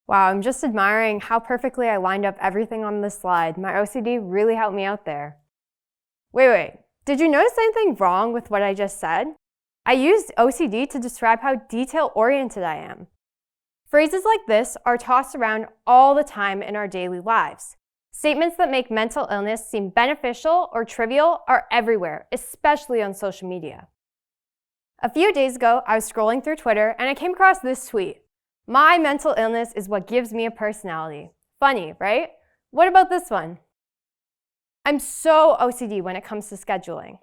Wow, I'm just admiring how perfectly I lined up everything on this slide. My OCD really helped me out there. Wait. Did you notice anything wrong with what I just said? I used OCD to describe how detail-oriented I am. Phrases like this are tossed around all the time in our daily lives. Statements that make mental illness seem beneficial or trivial are everywhere, especially on social media. A few days ago, I was scrolling through Twitter and I came across this tweet. "My mental illness is what gives me a personality." Funny, right? What about this one? "I'm so OCD when it comes to scheduling."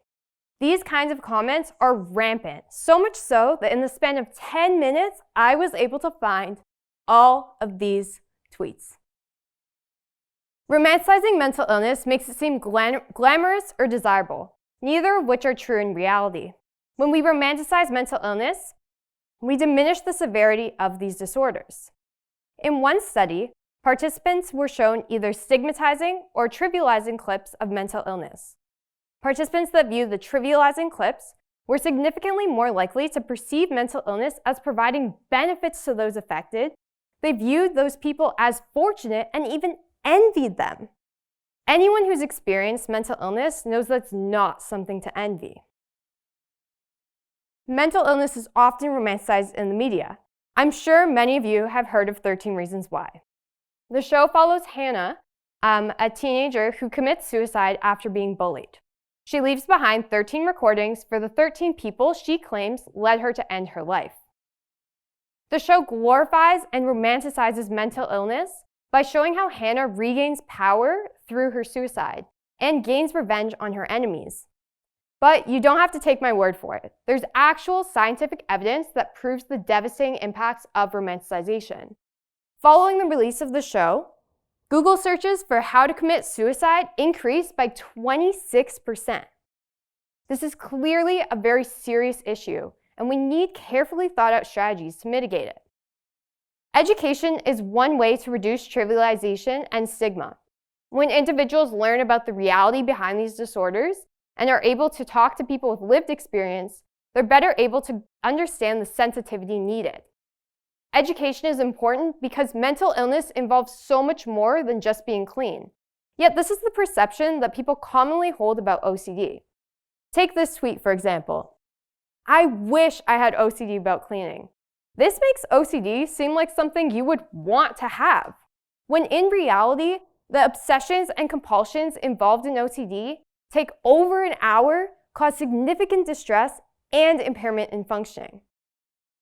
These kinds of comments are rampant, so much so that in the span of 10 minutes, I was able to find all of these tweets. Romanticizing mental illness makes it seem glamorous or desirable, neither of which are true in reality. When we romanticize mental illness, we diminish the severity of these disorders. In one study, participants were shown either stigmatizing or trivializing clips of mental illness. Participants that viewed the trivializing clips were significantly more likely to perceive mental illness as providing benefits to those affected. They viewed those people as fortunate and even envied them. Anyone who's experienced mental illness knows that's not something to envy. Mental illness is often romanticized in the media. I'm sure many of you have heard of 13 Reasons Why. The show follows Hannah, a teenager who commits suicide after being bullied. She leaves behind 13 recordings for the 13 people she claims led her to end her life. The show glorifies and romanticizes mental illness by showing how Hannah regains power through her suicide and gains revenge on her enemies. But you don't have to take my word for it. There's actual scientific evidence that proves the devastating impacts of romanticization. Following the release of the show, Google searches for how to commit suicide increased by 26%. This is clearly a very serious issue, and we need carefully thought out strategies to mitigate it. Education is one way to reduce trivialization and stigma. When individuals learn about the reality behind these disorders and are able to talk to people with lived experience, they're better able to understand the sensitivity needed. Education is important because mental illness involves so much more than just being clean. Yet this is the perception that people commonly hold about OCD. Take this tweet, for example. "I wish I had OCD about cleaning." This makes OCD seem like something you would want to have, when in reality, the obsessions and compulsions involved in OCD take over an hour, cause significant distress and impairment in functioning.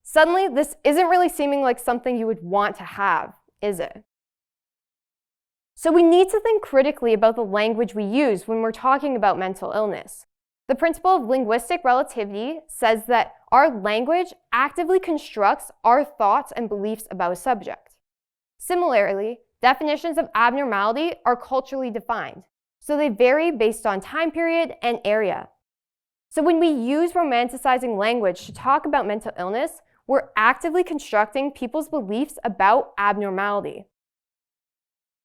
Suddenly, this isn't really seeming like something you would want to have, is it? So we need to think critically about the language we use when we're talking about mental illness. The principle of linguistic relativity says that our language actively constructs our thoughts and beliefs about a subject. Similarly, definitions of abnormality are culturally defined, so they vary based on time period and area. So when we use romanticizing language to talk about mental illness, we're actively constructing people's beliefs about abnormality.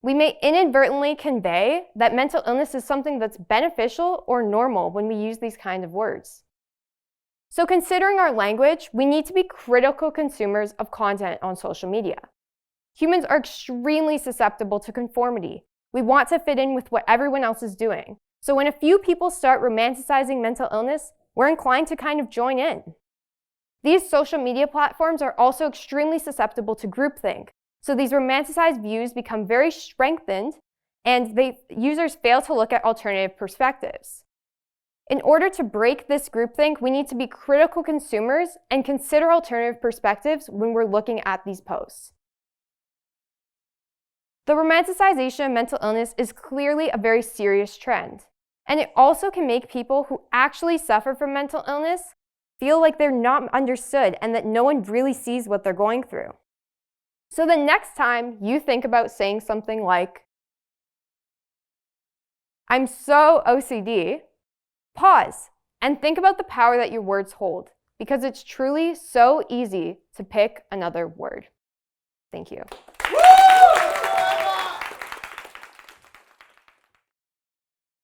We may inadvertently convey that mental illness is something that's beneficial or normal when we use these kinds of words. So considering our language, we need to be critical consumers of content on social media. Humans are extremely susceptible to conformity. We want to fit in with what everyone else is doing. So when a few people start romanticizing mental illness, we're inclined to kind of join in. These social media platforms are also extremely susceptible to groupthink. So these romanticized views become very strengthened, and users fail to look at alternative perspectives. In order to break this groupthink, we need to be critical consumers and consider alternative perspectives when we're looking at these posts. The romanticization of mental illness is clearly a very serious trend, and it also can make people who actually suffer from mental illness feel like they're not understood and that no one really sees what they're going through. So the next time you think about saying something like, "I'm so OCD," pause and think about the power that your words hold, because it's truly so easy to pick another word. Thank you.